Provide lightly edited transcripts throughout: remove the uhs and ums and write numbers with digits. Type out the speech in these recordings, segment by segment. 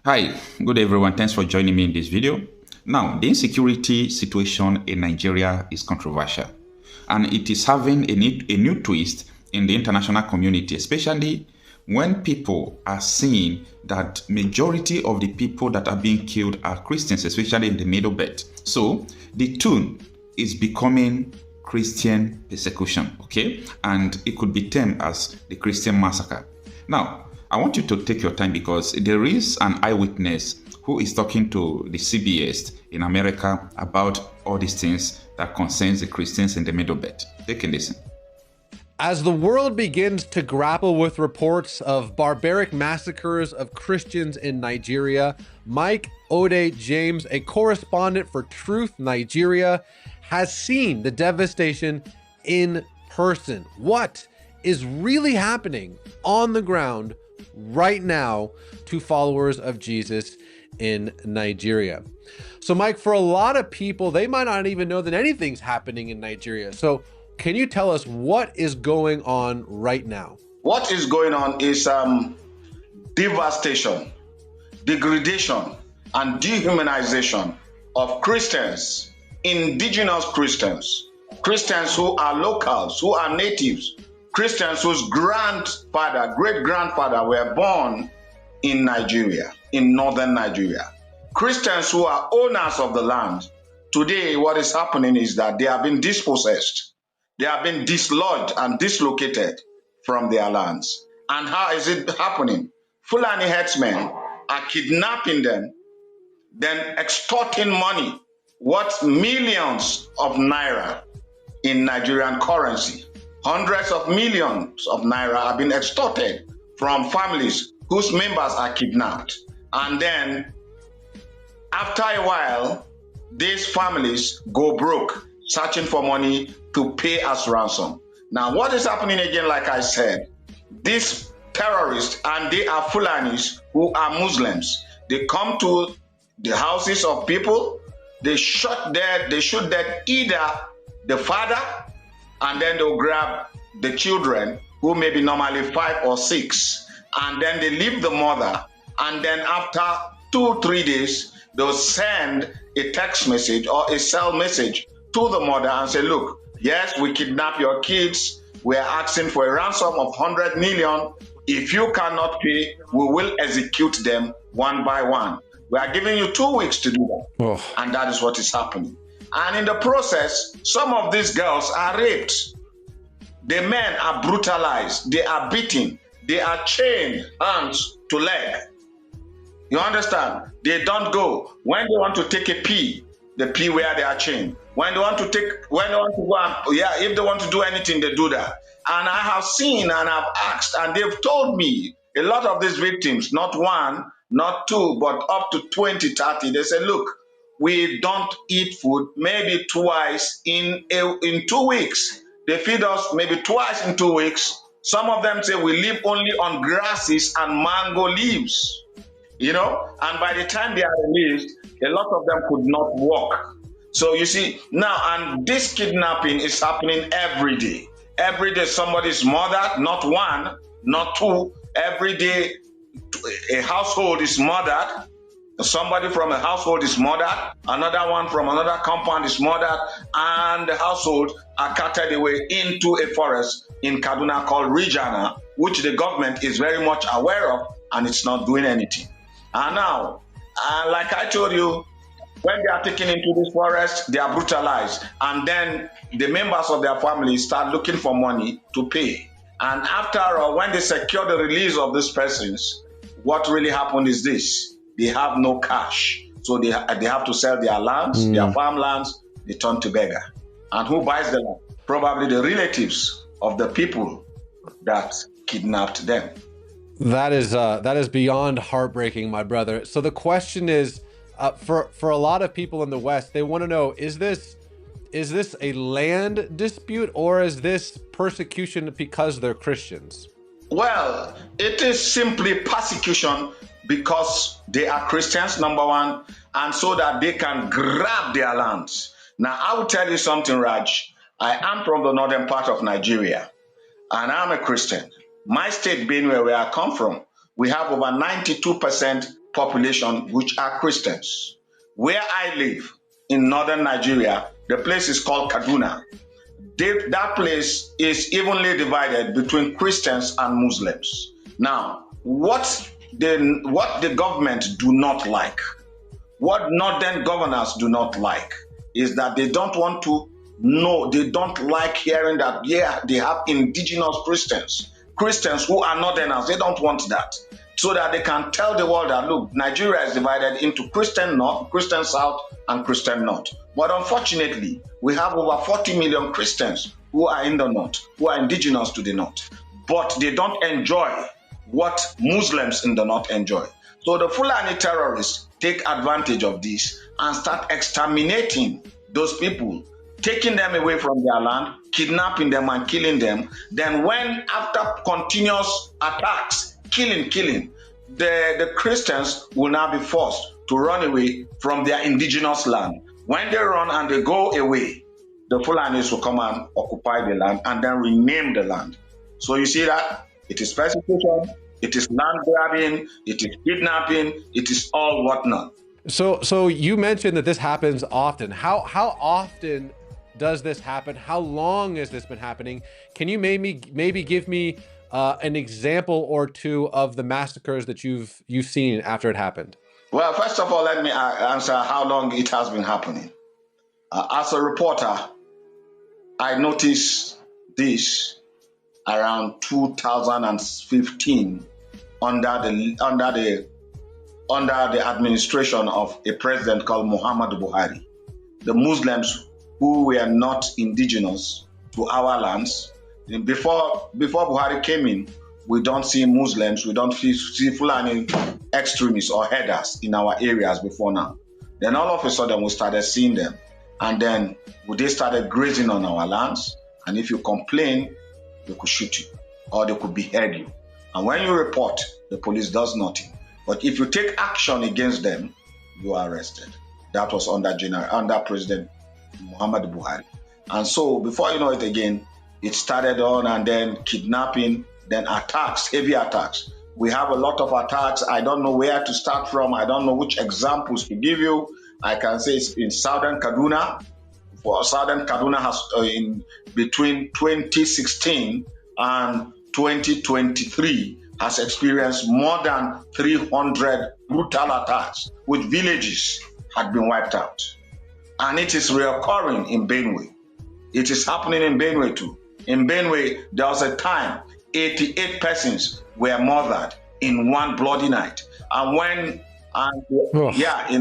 Hi, good everyone. Thanks for joining me in this video. Now, the insecurity situation in Nigeria is controversial, and it is having a new twist in the international community, especially when people are seeing that majority of the people that are being killed are Christians, especially in the Middle Belt. So the tune is becoming Christian persecution, okay? And it could be termed as the Christian massacre. Now, I want you to take your time because there is an eyewitness who is talking to the CBS in America about all these things that concerns the Christians in the Middle Belt. Take a listen. As the world begins to grapple with reports of barbaric massacres of Christians in Nigeria, Ode James, a correspondent for Truth Nigeria, has seen the devastation in person. What is really happening on the ground right now to followers of Jesus in Nigeria? So Mike, for a lot of people, they might not even know that anything's happening in Nigeria. So can you tell us what is going on right now? What is going on is devastation, degradation, and dehumanization of Christians, indigenous Christians, Christians who are locals, who are natives, Christians whose grandfather, great-grandfather were born in Nigeria, in northern Nigeria. Christians who are owners of the land. Today, what is happening is that they have been dispossessed. They have been dislodged and dislocated from their lands. And how is it happening? Fulani herdsmen are kidnapping them, then extorting money, worth millions of naira in Nigerian currency. Hundreds of millions of naira have been extorted from families whose members are kidnapped. And then, after a while, these families go broke, searching for money to pay as ransom. Now, what is happening again, like I said, these terrorists, and they are Fulanis who are Muslims, they come to the houses of people, they shoot dead either the father, and then they'll grab the children, who may be normally 5 or 6, and then they leave the mother, and then after 2-3 days, they'll send a text message or a cell message to the mother and say, look, yes, we kidnap your kids. We are asking for a ransom of 100 million. If you cannot pay, we will execute them one by one. We are giving you 2 weeks to do that. Oh. And that is what is happening. And in the process, some of these girls are raped. The men are brutalized. They are beaten. They are chained hands to leg. You understand? They don't go. When they want to take a pee, the pee where they are chained. When they want to go and, if they want to do anything, they do that. And I have seen and I've asked, and they've told me, a lot of these victims, not one, not two, but up to 20, 30, they say, look, we don't eat food maybe twice in 2 weeks. They feed us maybe twice in 2 weeks. Some of them say we live only on grasses and mango leaves, and by the time they are released, a lot of them could not walk. So you see, now, and this kidnapping is happening every day. Every day somebody is murdered, not one, not two. Every day a household is murdered. Somebody from a household is murdered, another one from another compound is murdered, and the household are carted away into a forest in Kaduna called Rijana, which the government is very much aware of, and it's not doing anything. And now, like I told you, when they are taken into this forest, they are brutalized, and then the members of their family start looking for money to pay. And after all, when they secure the release of these persons, what really happened is this. They have no cash. So they have to sell their lands, their farmlands, they turn to beggar. And who buys the land? Probably the relatives of the people that kidnapped them. That is beyond heartbreaking, my brother. So the question is, for a lot of people in the West, they want to know, is this a land dispute, or is this persecution because they're Christians? Well, it is simply persecution because they are Christians, number one, and so that they can grab their lands. Now, I will tell you something, Raj. I am from the northern part of Nigeria, and I'm a Christian. My state, Benue, where I come from, we have over 92% population, which are Christians. Where I live in northern Nigeria, the place is called Kaduna. That place is evenly divided between Christians and Muslims. Now, what the government do not like, what northern governors do not like, is that they don't want to know, they don't like hearing that, yeah, they have indigenous Christians who are northerners. They don't want that. So that they can tell the world that, look, Nigeria is divided into Christian North, Christian South, and Christian North. But unfortunately, we have over 40 million Christians who are in the North, who are indigenous to the North. But they don't enjoy what Muslims in the North enjoy. So the Fulani terrorists take advantage of this and start exterminating those people, taking them away from their land, kidnapping them and killing them. Then when, after continuous attacks, killing, the Christians will now be forced to run away from their indigenous land. When they run and they go away, the Fulanis will come and occupy the land and then rename the land. So you see that it is persecution, it is land grabbing, it is kidnapping, it is all whatnot. So you mentioned that this happens often. How often does this happen? How long has this been happening? Can you maybe give me an example or two of the massacres that you've seen after it happened? Well, first of all, let me answer how long it has been happening. As a reporter, I noticed this around 2015 under the administration of a president called Muhammadu Buhari. The Muslims who were not indigenous to our lands. Before Buhari came in, we don't see Muslims, we don't see Fulani extremists or headers in our areas before now. Then all of a sudden we started seeing them. And then they started grazing on our lands. And if you complain, they could shoot you or they could behead you. And when you report, the police does nothing. But if you take action against them, you are arrested. That was under President Muhammadu Buhari. And so before you know it again, it started on, and then kidnapping, then attacks, heavy attacks. We have a lot of attacks. I don't know where to start from. I don't know which examples to give you. I can say it's in southern Kaduna. For southern Kaduna has in between 2016 and 2023 has experienced more than 300 brutal attacks, with villages had been wiped out. And it is reoccurring in Benue. It is happening in Benue too. In Benue, there was a time 88 persons were murdered in one bloody night. In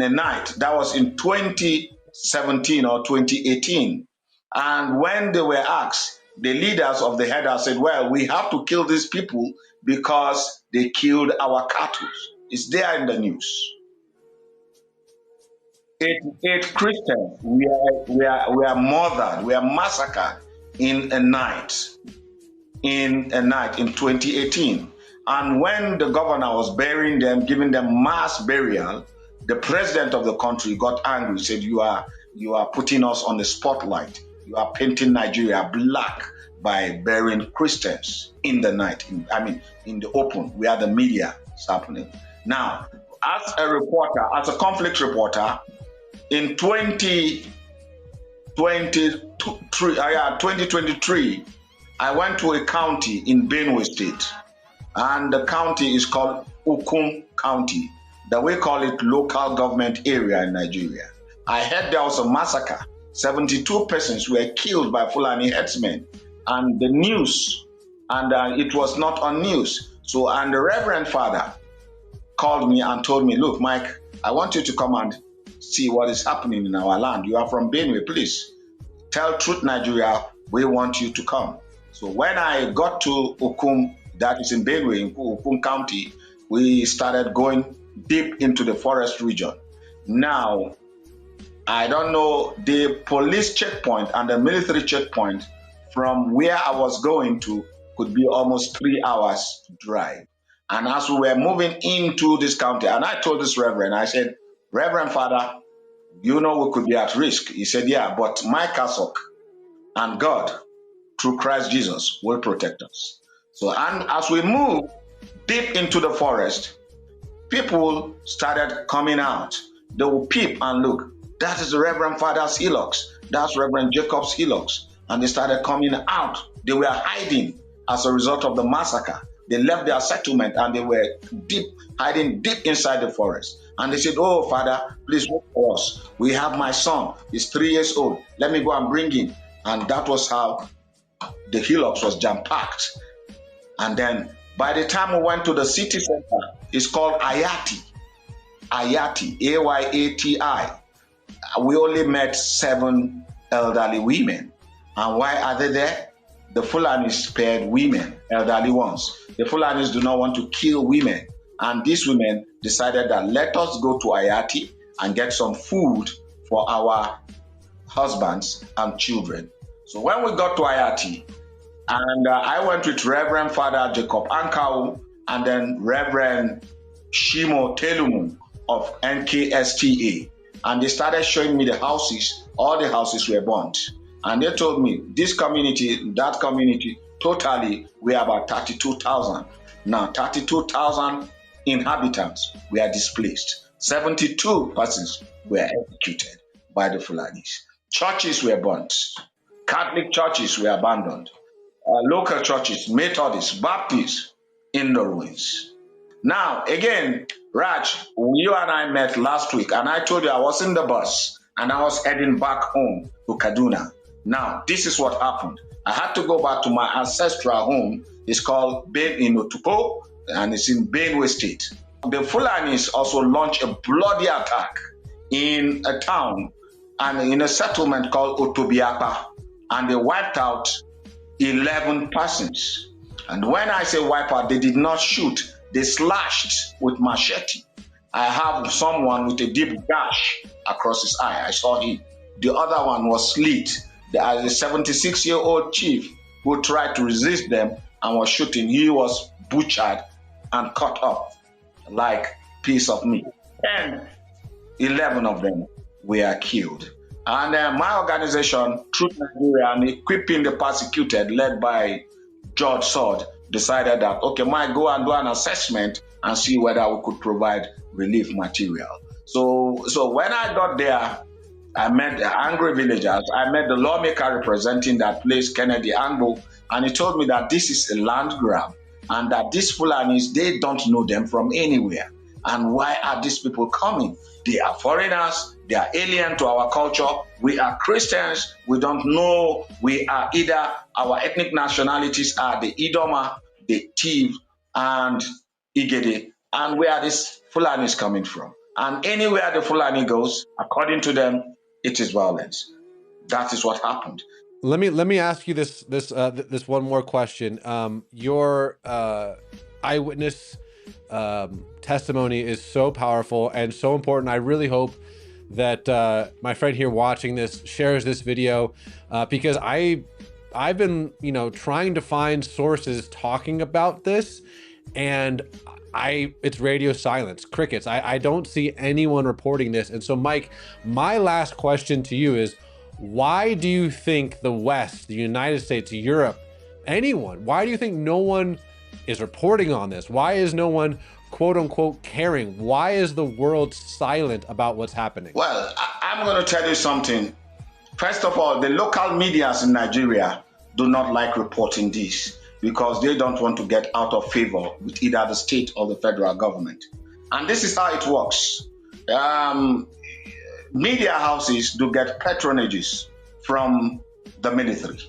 a night, that was in 2017 or 2018. And when they were asked, the leaders of the headers said, well, we have to kill these people because they killed our cattle. It's there in the news. 88 Christians were murdered, were massacred in a night in 2018. And when the governor was burying them, giving them mass burial, the president of the country got angry, said, you are putting us on the spotlight. You are painting Nigeria black by burying Christians in the night, in the open, where the media is happening. Now, as a reporter, as a conflict reporter, in 2023, I went to a county in Benue State, and the county is called Ukum County. That we call it local government area in Nigeria. I heard there was a massacre. 72 persons were killed by Fulani herdsmen, and the news, and it was not on news. So, and the Reverend Father called me and told me, look, Mike, I want you to come and see what is happening in our land. You are from Benue, please. Tell Truth Nigeria, we want you to come. So when I got to Ukum, that is in Benue, in Ukum County, we started going deep into the forest region. Now, I don't know, the police checkpoint and the military checkpoint from where I was going to could be almost 3 hours drive. And as we were moving into this county, and I told this reverend, I said, Reverend Father, you know we could be at risk. He said, yeah, but my cassock and God, through Christ Jesus, will protect us. So, and as we move deep into the forest, people started coming out. They will peep and look. That is the Reverend Father's hillocks. That's Reverend Jacob's hillocks. And they started coming out. They were hiding as a result of the massacre. They left their settlement and they were hiding deep inside the forest. And they said, "Oh, Father, please wait for us. We have my son. He's 3 years old. Let me go and bring him." And that was how the hillocks was jam-packed. And then by the time we went to the city center, it's called Ayati. Ayati, A-Y-A-T-I. We only met 7 elderly women. And why are they there? The Fulani spared women, elderly ones. The Fulanis do not want to kill women. And these women decided that let us go to Ayati and get some food for our husbands and children. So when we got to Ayati, and I went with Reverend Father Jacob Ankau and then Reverend Shimo Telumu of NKSTA. And they started showing me the houses. All the houses were burnt. And they told me, this community, that community, totally, we are about 32,000. Now, 32,000 inhabitants were displaced. 72 persons were executed by the Fulanis. Churches were burnt. Catholic churches were abandoned. Local churches, Methodists, Baptists, in the ruins. Now, again, Raj, you and I met last week, and I told you I was in the bus, and I was heading back home to Kaduna. Now, this is what happened. I had to go back to my ancestral home. It's called Ben in Otupo, and it's in Benue State. The Fulanis also launched a bloody attack in a town and in a settlement called Otobiapa, and they wiped out 11 persons. And when I say wipe out, they did not shoot. They slashed with machete. I have someone with a deep gash across his eye. I saw him. The other one was slit. There is a 76-year-old chief who tried to resist them and was shooting. He was butchered and cut up like piece of meat. And 11 of them were killed. And my organization, Truth Nigeria, and Equipping the Persecuted, led by George Sword, decided that, okay, might go and do an assessment and see whether we could provide relief material. So when I got there, I met the angry villagers. I met the lawmaker representing that place, Kennedy Angbo, and he told me that this is a land grab and that these Fulanis, they don't know them from anywhere. And why are these people coming? They are foreigners. They are alien to our culture. We are Christians. We don't know. We are either, our ethnic nationalities are the Idoma, the Tiv, and Igede. And where are these Fulanis coming from? And anywhere the Fulani goes, according to them, it is violence. That is what happened. Let me ask you this one more question. Your eyewitness testimony is so powerful and so important. I really hope that my friend here watching this shares this video because I've been trying to find sources talking about this, and it's radio silence, crickets. I don't see anyone reporting this. And so, Mike, my last question to you is, why do you think the West, the United States, Europe, anyone, why do you think no one is reporting on this? Why is no one, quote unquote, caring? Why is the world silent about what's happening? Well, I'm going to tell you something. First of all, the local medias in Nigeria do not like reporting this because they don't want to get out of favor with either the state or the federal government. And this is how it works. Media houses do get patronages from the military.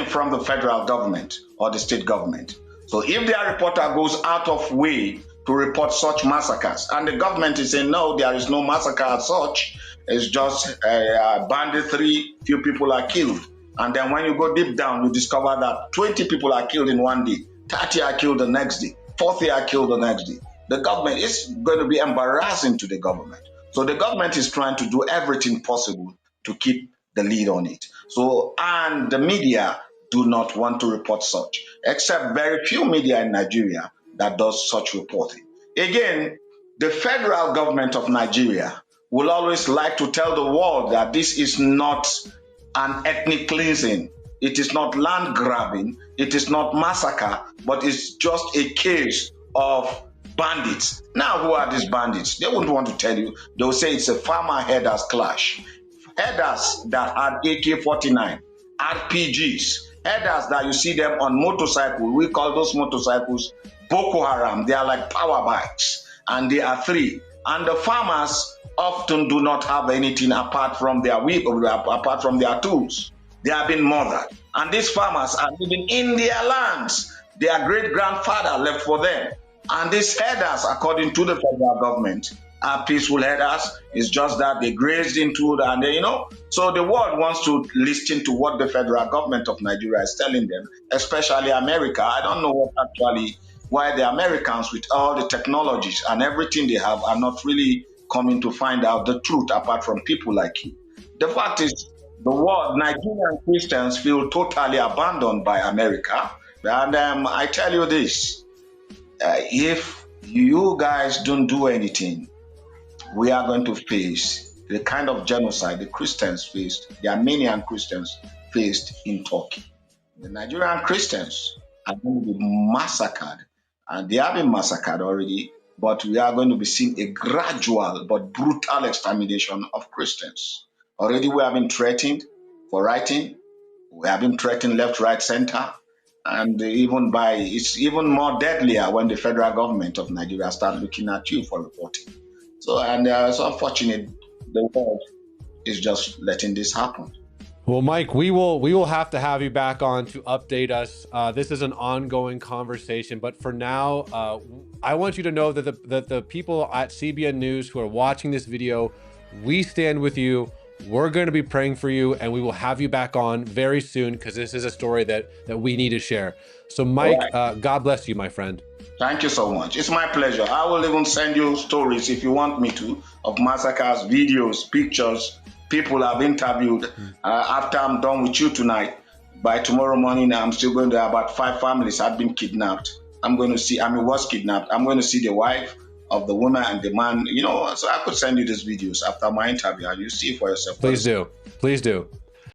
From the federal government or the state government. So if their reporter goes out of way to report such massacres, and the government is saying, no, there is no massacre as such, it's just banditry, few people are killed. And then when you go deep down, you discover that 20 people are killed in one day, 30 are killed the next day, 40 are killed the next day. The government is going to be embarrassing to the government. So the government is trying to do everything possible to keep the lead on it. So, and the media do not want to report such, except very few media in Nigeria that does such reporting. Again, the federal government of Nigeria will always like to tell the world that this is not an ethnic cleansing. It is not land grabbing. It is not massacre, but it's just a case of bandits. Now, who are these bandits? They wouldn't want to tell you. They'll say it's a farmer herders clash. Herders that had AK-49, RPGs, herders that you see them on motorcycles. We call those motorcycles Boko Haram. They are like power bikes, and they are 3. And the farmers often do not have anything apart from their whip, apart from their tools. They have been murdered. And these farmers are living in their lands. Their great-grandfather left for them. And these herders, according to the federal government, are peaceful herders. It's just that they grazed into it, and they, so the world wants to listen to what the federal government of Nigeria is telling them, especially America. I don't know why the Americans, with all the technologies and everything they have, are not really coming to find out the truth apart from people like you. The fact is, the world, Nigerian Christians feel totally abandoned by America. And I tell you this, if you guys don't do anything, we are going to face the kind of genocide the Christians faced, the Armenian Christians faced in Turkey. The Nigerian Christians are going to be massacred, and they have been massacred already, but we are going to be seeing a gradual but brutal extermination of Christians. Already we have been threatened for writing, we have been threatened left, right, center, and it's even more deadlier when the federal government of Nigeria start looking at you for reporting. So, and it's unfortunate the world is just letting this happen. Well, Mike, we will have to have you back on to update us. This is an ongoing conversation, but for now, I want you to know that the people at CBN News who are watching this video, we stand with you. We're going to be praying for you, and we will have you back on very soon because this is a story that we need to share. So, Mike, right. God bless you, my friend. Thank you so much. It's my pleasure. I will even send you stories if you want me to of massacres, videos, pictures, people I've interviewed. After I'm done with you tonight, by tomorrow morning, I'm still going to about 5 families have been kidnapped. Was kidnapped. I'm going to see the wife of the woman and the man, so I could send you these videos after my interview and you see for yourself. Please do.